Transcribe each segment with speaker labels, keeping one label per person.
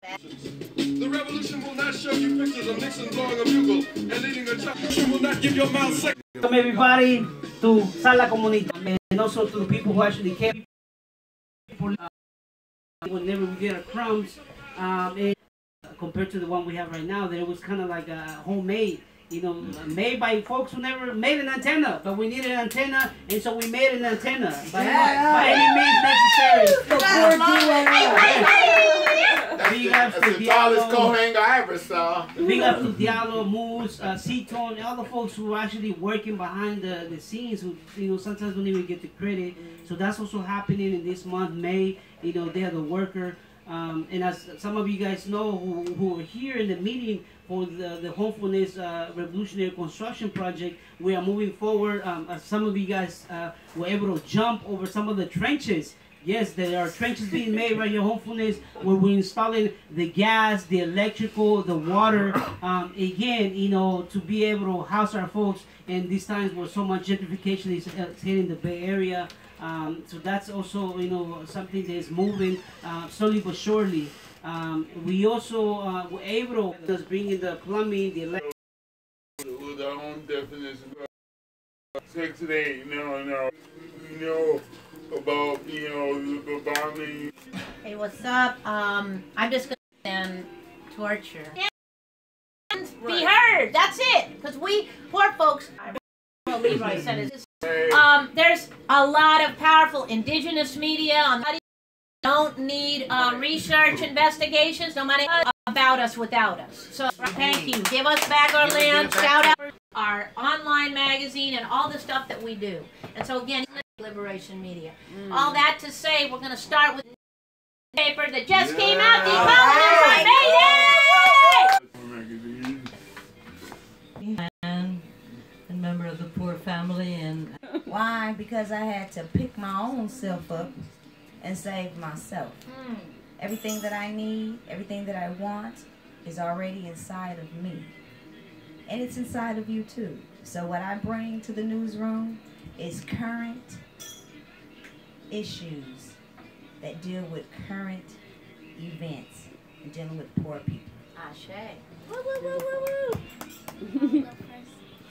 Speaker 1: The revolution will not show you pictures of Nixon blowing a bugle and leading a child. It will not give your mouth sex.
Speaker 2: Welcome everybody to Sala Comunitaria and also to the people who actually came. Whenever we get our crumbs, compared to the one we have right now, that it was kind of like a homemade, you know, made by folks who never made an antenna, but we needed an antenna, and so we made an antenna by any means necessary. Big ups to Diallo. Big ups to Diallo, Moose, Ceton, all the folks who are actually working behind the scenes, who, you know, sometimes don't even get the credit. So that's also happening in this month, May. You know, they are the worker. And as some of you guys know who are here in the meeting for the Homefulness Revolutionary Construction Project, we are moving forward. As some of you guys were able to jump over some of the trenches. Yes, there are trenches being made right here, Homefulness, where we're installing the gas, the electrical, the water. Again, you know, to be able to house our folks in these times where so much gentrification is hitting the Bay Area. So that's also, you know, something that is moving slowly but surely. We also were able to just bring in the plumbing, the electric.
Speaker 3: With our own definition of sex today, you know about, you know, the bombing.
Speaker 4: Hey, what's up? I'm just gonna stand torture. And be heard. That's it. Because we poor folks. Leroy said it. There's a lot of powerful indigenous media on that. Don't need research investigations, no matter about us without us. So thank you. Give us back our land. Shout out our online magazine and all the stuff that we do. And so again, Liberation Media. All that to say, we're going to start with the paper that just came out.
Speaker 5: And a member of the poor family. And
Speaker 6: why? Because I had to pick my own self up and save myself. Everything that I need, everything that I want is already inside of me. And it's inside of you too. So what I bring to the newsroom is current issues that deal with current events and dealing with poor people.
Speaker 4: Ashe.
Speaker 6: Woo, woo, woo, woo, woo.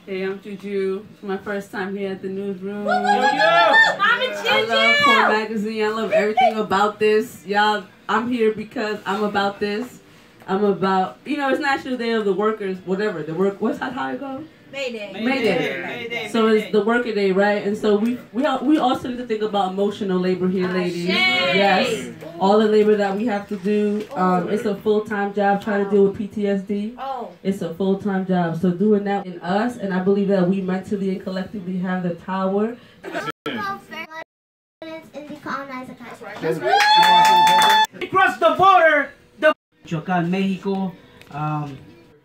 Speaker 7: Hey, I'm Juju. It's my first time here at the newsroom.
Speaker 4: Mama
Speaker 7: I love Poor Magazine. I love everything about this. Y'all, I'm here because I'm about this. I'm about, you know, it's National Day of the Workers, whatever. The work, what's that, how it goes?
Speaker 4: Mayday.
Speaker 7: Mayday. So it's the worker day, right? And so we also need to think about emotional labor here, ladies. Yes. All the labor that we have to do. It's a full-time job trying to deal with PTSD. It's a full-time job. So doing that in us, and I believe that we mentally and collectively have the power.
Speaker 2: Across the border, Chocan, Mexico,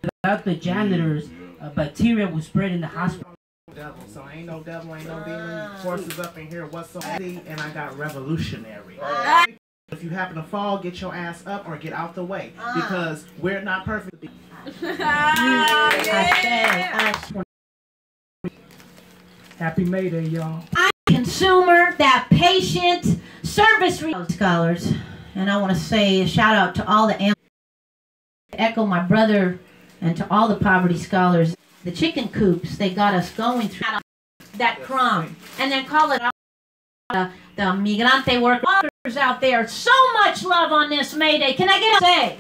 Speaker 2: without the janitors, bacteria will spread in the hospital.
Speaker 8: So ain't no devil, ain't no demon forces up in here whatsoever. And I got revolutionary. If you happen to fall, get your ass up or get out the way, because we're not perfect.
Speaker 2: Happy May Day, y'all.
Speaker 4: Consumer, that patient, service scholars, and I want to say a shout out to all the echo my brother and to all the poverty scholars. The chicken coops, they got us going through that crumb, and then call it the migrante workers out there. So much love on this May Day. Can I get a say?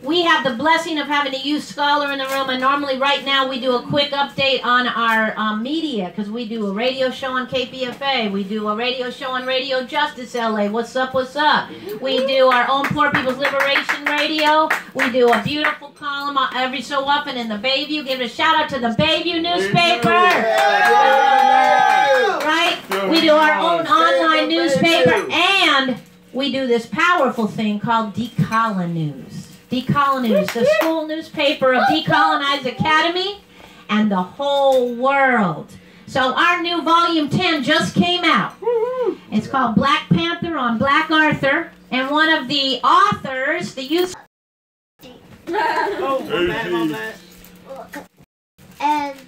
Speaker 4: We have the blessing of having a youth scholar in the room, and normally right now we do a quick update on our media, because we do a radio show on KPFA, we do a radio show on Radio Justice LA, what's up, what's up? We do our own Poor People's Liberation Radio, we do a beautiful column every so often in the Bayview. Give a shout out to the Bayview newspaper. Right? We do our own online newspaper, and we do this powerful thing called Decolon News. Decolon News, the school newspaper of Decolonized Academy and the whole world. So our new volume 10 just came out. It's called Black Panther on Black Arthur, and one of the authors, the youth.
Speaker 9: And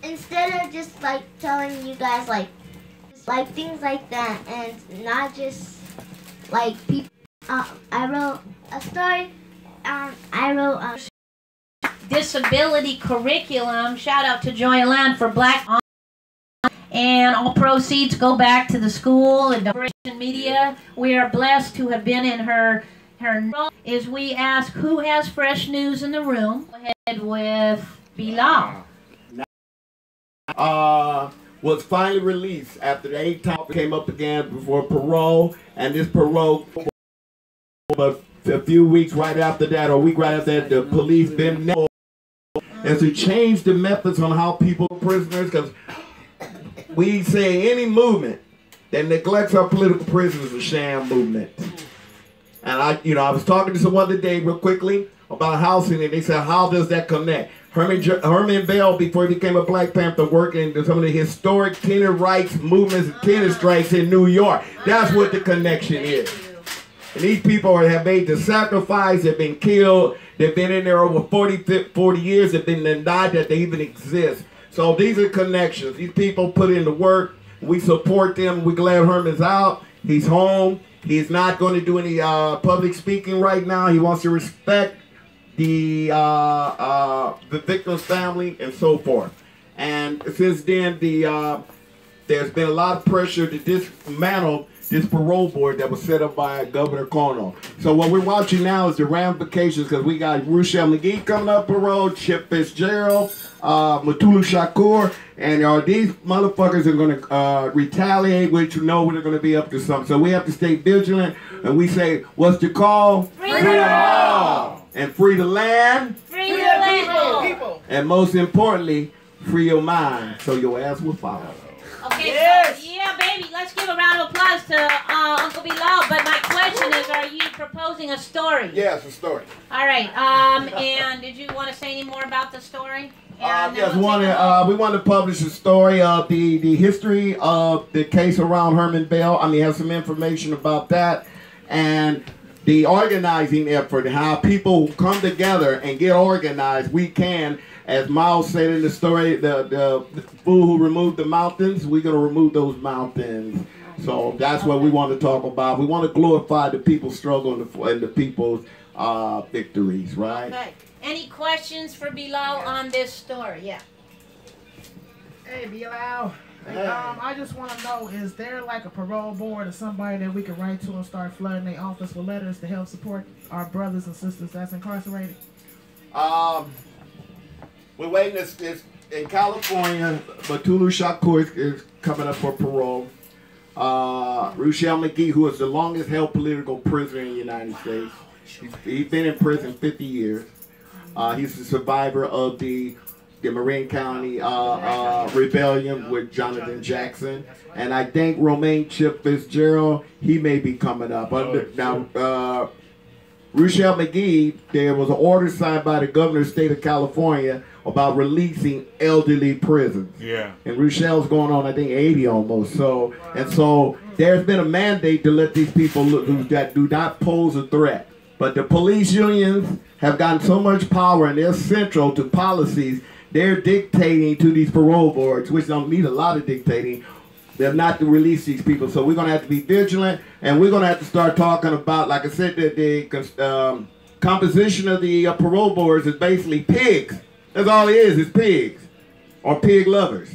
Speaker 9: instead of just like telling you guys like things like that, and not just like people I wrote a story. I wrote
Speaker 4: disability curriculum. Shout out to Joyland for Black On. And all proceeds go back to the school and the media. We are blessed to have been in her role. Is we ask who has fresh news in the room. Go ahead with Bilal.
Speaker 10: Was finally released after the 8 times came up again before parole, and this parole, but a few weeks right after that, or a week right after that, the police been and to change the methods on how people prisoners, because we say any movement that neglects our political prisoners is a sham movement. And I was talking to someone today real quickly about housing, and they said, how does that connect? Herman Bell, before he became a Black Panther, working in some of the historic tenant rights movements and tenant strikes in New York. That's what the connection is. And these people have made the sacrifice, they've been killed, they've been in there over 40 years, they've been denied that they even exist. So these are connections. These people put in the work. We support them. We're glad Herman's out. He's home. He's not going to do any public speaking right now. He wants to respect the victim's family and so forth. And since then, there's been a lot of pressure to dismantle this parole board that was set up by Governor Cuomo. So what we're watching now is the ramifications, because we got Rochelle McGee coming up parole, Chip Fitzgerald, Mutulu Shakur, and these motherfuckers are going to retaliate, which you know they're going to be up to something. So we have to stay vigilant, and we say, what's the call? Free the all! And free the land. Free the people. And most importantly, free your mind, so your ass will follow.
Speaker 4: Okay, yes. So, yeah, baby, let's give a round of applause to Uncle Bilal. But my question is, are you proposing a story?
Speaker 10: Yes, a story.
Speaker 4: All right. And did you want to say any more about the story?
Speaker 10: Yes, we want to publish a story of the history of the case around Herman Bell. I mean, have some information about that, and the organizing effort, how people come together and get organized. We can, as Miles said in the story, the fool who removed the mountains, we're going to remove those mountains. So that's what we want to talk about. We want to glorify the people's struggle and the people's victories, right?
Speaker 4: Okay. Any questions for Bilal on this story? Yeah.
Speaker 8: Hey, Bilal. I just want to know, is there like a parole board or somebody that we can write to and start flooding their office with letters to help support our brothers and sisters that's incarcerated?
Speaker 10: We're waiting. In California, Mutulu Shakur is coming up for parole. Rochelle McGee, who is the longest held political prisoner in the United States. He's been in prison 50 years. He's the survivor of the Marin County rebellion with Jonathan Jackson. And I think Romaine Chip Fitzgerald, he may be coming up. Now, Rochelle McGee, there was an order signed by the governor of the state of California about releasing elderly prisons.
Speaker 3: Yeah.
Speaker 10: And Rochelle's going on, I think, 80 almost. So there's been a mandate to let these people that do not pose a threat. But the police unions have gotten so much power, and they're central to policies. They're dictating to these parole boards, which don't need a lot of dictating. They're not to release these people. So we're going to have to be vigilant, and we're going to have to start talking about, like I said, the composition of the parole boards is basically pigs. That's all it is pigs, or pig lovers.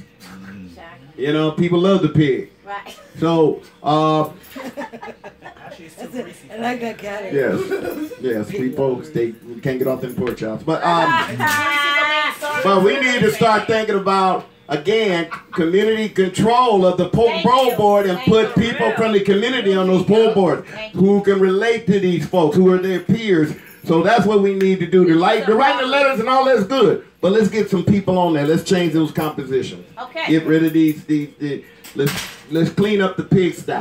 Speaker 4: Exactly.
Speaker 10: You know, people love the pig.
Speaker 4: Right.
Speaker 10: So,
Speaker 5: I like that cat.
Speaker 10: yes, people can't get off them pork chops. But we need to start thinking about, again, community control of the parole board, and put people from the community on those parole boards who can relate to these folks, who are their peers. So that's what we need to do. To write the letters and all that's good, but let's get some people on there. Let's change those compositions.
Speaker 4: Okay.
Speaker 10: Get rid of these let's clean up the pigsty.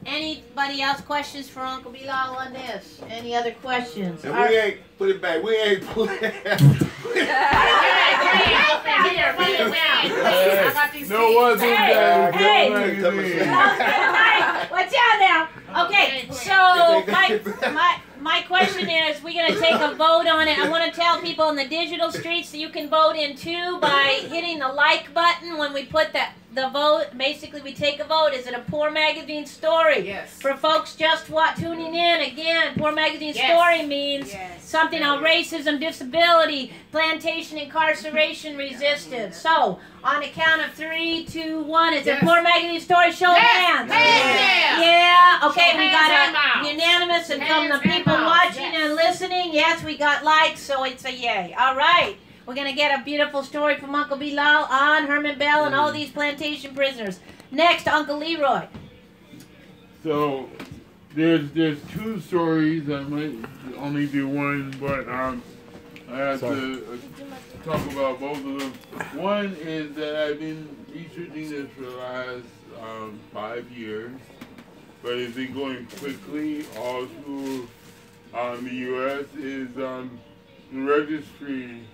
Speaker 4: Anybody else questions for Uncle Bilal on this? Any other questions?
Speaker 10: And we ain't put it back. We ain't playing.
Speaker 3: No one's in there.
Speaker 4: Watch out now. Okay, so My question is, we're going to take a vote on it. I want to tell people in the digital streets that you can vote in too by hitting the like button when we put the vote. Basically, we take a vote. Is it a Poor Magazine story?
Speaker 11: Yes.
Speaker 4: For folks just tuning in, again, Poor Magazine story means something on racism, disability, plantation incarceration resistance. So, on the count of 3, 2, 1, is it Poor Magazine story? Show of hands. Yeah. Okay, we got a unanimous, and from the people watching and listening, yes, we got likes, so it's a yay. All right. We're going to get a beautiful story from Uncle Bilal on Herman Bell and all these plantation prisoners. Next, Uncle Leroy.
Speaker 3: So, there's 2 stories. I might only do one, but I have to talk about both of them. One is that I've been researching this for the last 5 years, but it's been going quickly all through the U.S. is the registry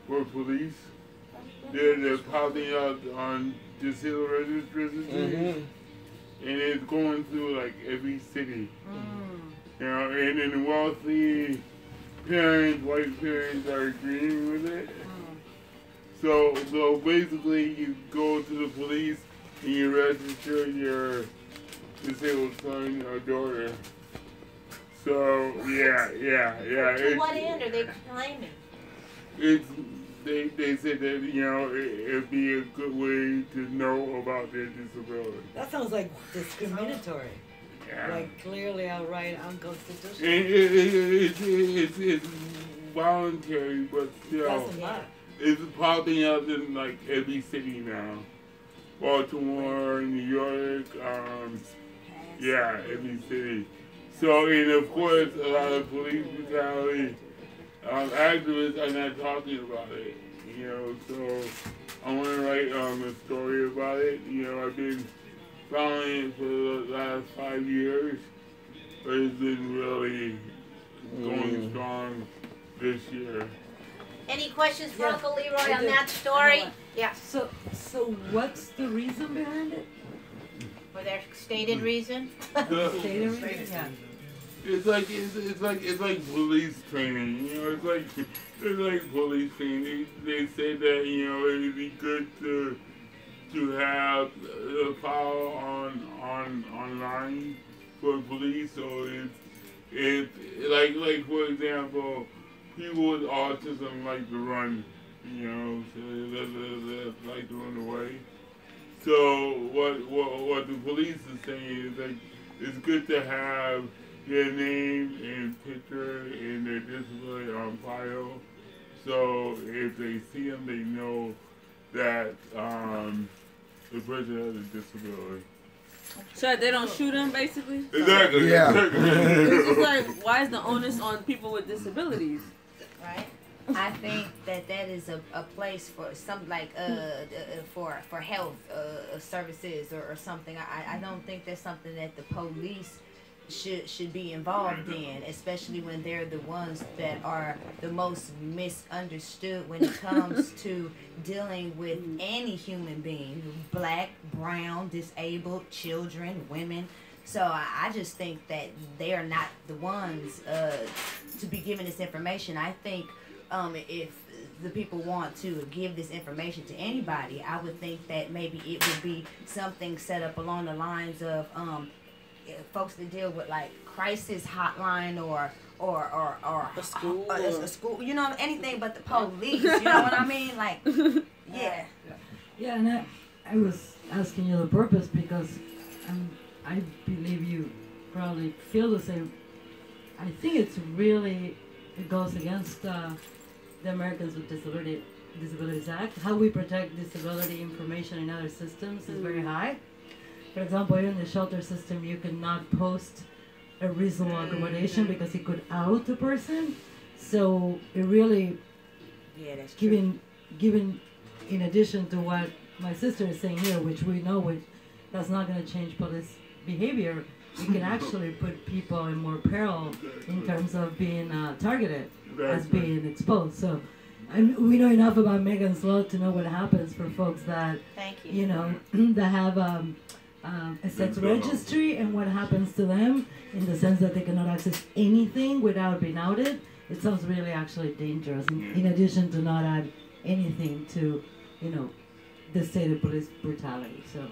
Speaker 3: for police. They're popping up on digital registries, and it's going through like every city. You know, and then wealthy parents, white parents are agreeing with it. So basically, you go to the police and you register your disabled son or daughter. So yeah.
Speaker 4: To what end are they claiming?
Speaker 3: They said that, you know, it'd be a good way to know about their disability.
Speaker 5: That sounds like discriminatory.
Speaker 3: Yeah.
Speaker 5: Like clearly outright unconstitutional.
Speaker 3: It's voluntary, but still, it's popping up in like every city now. Baltimore, New York, every city. So, and of course, a lot of police brutality. Activists are not talking about it, you know, so I want to write a story about it. You know, I've been following it for the last 5 years, but it's been really going strong this year.
Speaker 4: Any questions for Uncle Leroy on that story? Yeah.
Speaker 5: So what's the reason behind it?
Speaker 4: For their stated reason?
Speaker 5: Stated reason? Yeah.
Speaker 3: It's like police training, you know. It's like police training. They say that, you know, it'd be good to have a file online for police. So it's like for example, people with autism like to run, you know, so they like to run away. So what the police is saying is like it's good to have their name and picture and their disability on file, so if they see them, they know that the person has a disability.
Speaker 7: So they don't shoot them, basically?
Speaker 3: Exactly.
Speaker 7: Yeah. It's just like, why is the onus on people with disabilities?
Speaker 6: Right. I think that is a place for some like for health services or something. I don't think that's something that the police should be involved in, especially when they're the ones that are the most misunderstood when it comes to dealing with any human being, black, brown, disabled, children, women. So I just think that they are not the ones to be given this information. I think if the people want to give this information to anybody, I would think that maybe it would be something set up along the lines of folks that deal with like crisis hotline or a school, you know, anything but the police, you know what I mean? Like, yeah.
Speaker 5: Yeah, and I was asking you the purpose because I believe you probably feel the same. I think it goes against the Americans with Disabilities Act. How we protect disability information in other systems is very high. For example, in the shelter system, you cannot post a reasonable accommodation because it could out a person. So it really,
Speaker 6: that's
Speaker 5: given in addition to what my sister is saying here, which we know that's not going to change police behavior, it can actually put people in more peril in terms of being targeted as being exposed. So we know enough about Megan's Law to know what happens for folks that, you know, that have a sex registry and what happens to them in the sense that they cannot access anything without being outed. It sounds really actually dangerous, in addition to not add anything to, you know, the state of police brutality. So.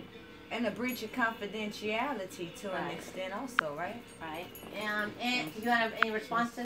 Speaker 6: And a breach of confidentiality to an extent also, right?
Speaker 4: Right. And you want any response to